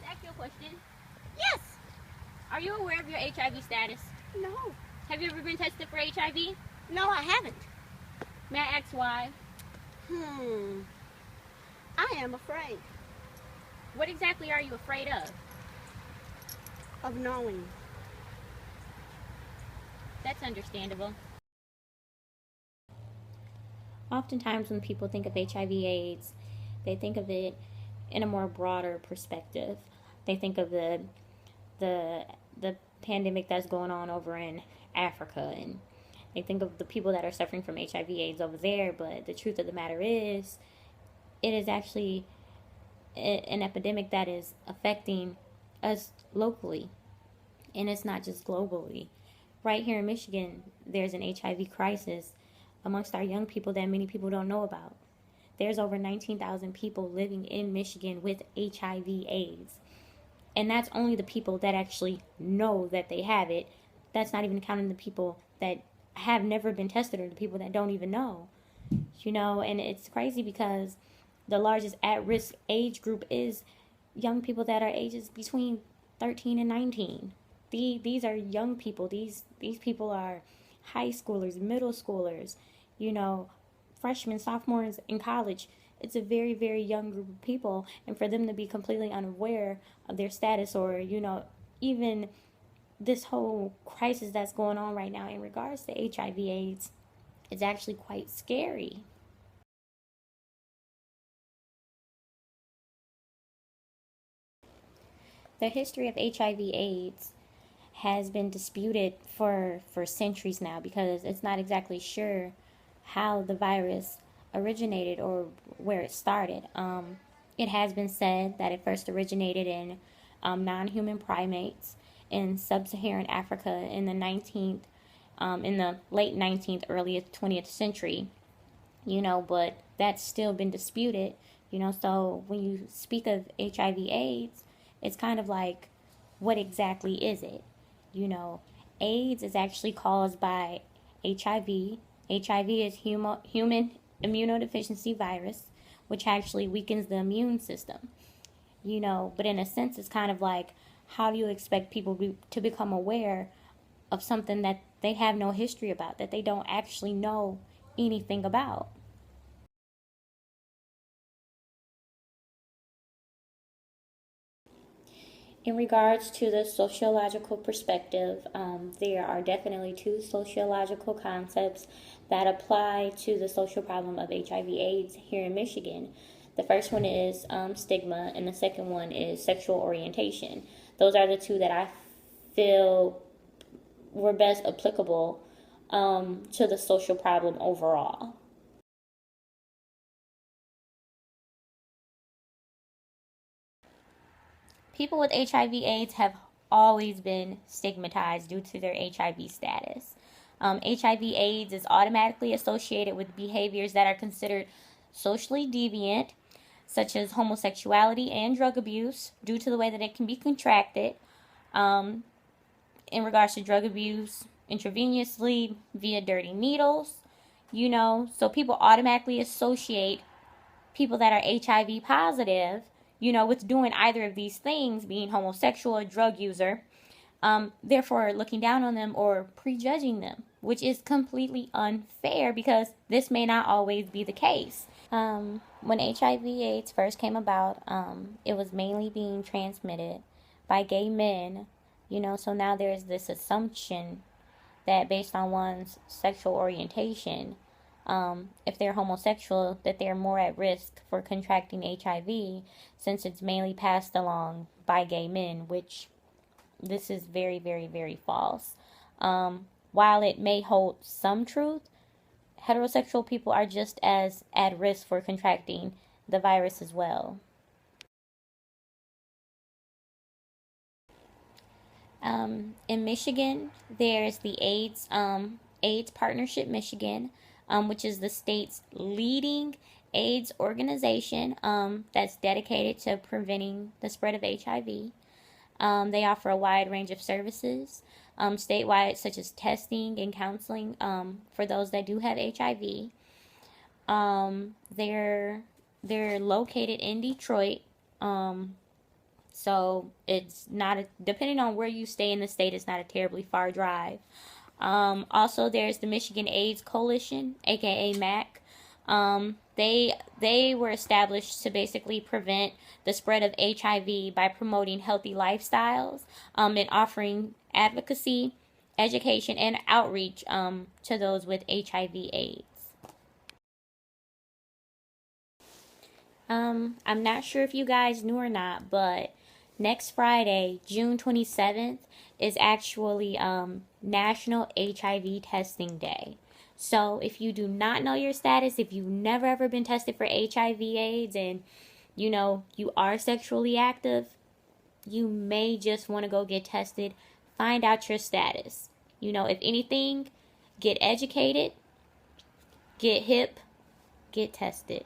ask you a question? Yes. Are you aware of your HIV status? No. Have you ever been tested for HIV? No, I haven't. May I ask why? I am afraid What exactly are you afraid of? of knowing. That's understandable. Oftentimes when people think of HIV/AIDS, they think of it in a more broader perspective. They think of the pandemic that's going on over in Africa, and they think of the people that are suffering from HIV/AIDS over there. But the truth of the matter is, it is actually an epidemic that is affecting us locally, and it's not just globally. Right here in Michigan, there's an HIV crisis amongst our young people that many people don't know about. There's over 19,000 people living in Michigan with HIV/AIDS. And that's only the people that actually know that they have it. That's not even counting the people that have never been tested or the people that don't even know. And it's crazy because the largest at-risk age group is young people that are ages between 13 and 19. These are young people. These people are high schoolers, middle schoolers, freshmen, sophomores in college. It's a very, very young group of people, and for them to be completely unaware of their status or, even this whole crisis that's going on right now in regards to HIV/AIDS, it's actually quite scary. The history of HIV/AIDS has been disputed for centuries now because it's not exactly sure how the virus originated or where it started. It has been said that it first originated in non-human primates in sub-Saharan Africa in the late 19th, early 20th century. But that's still been disputed. So when you speak of HIV/AIDS, it's kind of like, what exactly is it? AIDS is actually caused by HIV. HIV is human immunodeficiency virus, which actually weakens the immune system. But in a sense, it's kind of like, how do you expect people to become aware of something that they have no history about, that they don't actually know anything about? In regards to the sociological perspective, there are definitely two sociological concepts that apply to the social problem of HIV/AIDS here in Michigan. The first one is stigma, and the second one is sexual orientation. Those are the two that I feel were best applicable to the social problem overall. People with HIV/AIDS have always been stigmatized due to their HIV status. HIV/AIDS is automatically associated with behaviors that are considered socially deviant, such as homosexuality and drug abuse, due to the way that it can be contracted. In regards to drug abuse, intravenously via dirty needles, so people automatically associate people that are HIV positive, with doing either of these things, being homosexual or drug user, therefore looking down on them or prejudging them, which is completely unfair because this may not always be the case. When HIV/AIDS first came about, it was mainly being transmitted by gay men, so now there's this assumption that based on one's sexual orientation, if they're homosexual, that they're more at risk for contracting HIV since it's mainly passed along by gay men, which this is very, very, very false. While it may hold some truth, heterosexual people are just as at risk for contracting the virus as well. In Michigan, there's the AIDS Partnership Michigan, which is the state's leading AIDS organization that's dedicated to preventing the spread of HIV. They offer a wide range of services statewide, such as testing and counseling for those that do have HIV. They're located in Detroit. So it's not depending on where you stay in the state, it's not a terribly far drive. Also, there's the Michigan AIDS Coalition, aka MAC. They were established to basically prevent the spread of HIV by promoting healthy lifestyles, and offering advocacy, education, and outreach to those with HIV/AIDS. I'm not sure if you guys knew or not, but next Friday, June 27th, is actually National HIV Testing Day. So if you do not know your status, if you've never ever been tested for HIV/AIDS, and you know you are sexually active, you may just want to go get tested, find out your status. You know, if anything, get educated, get hip, get tested.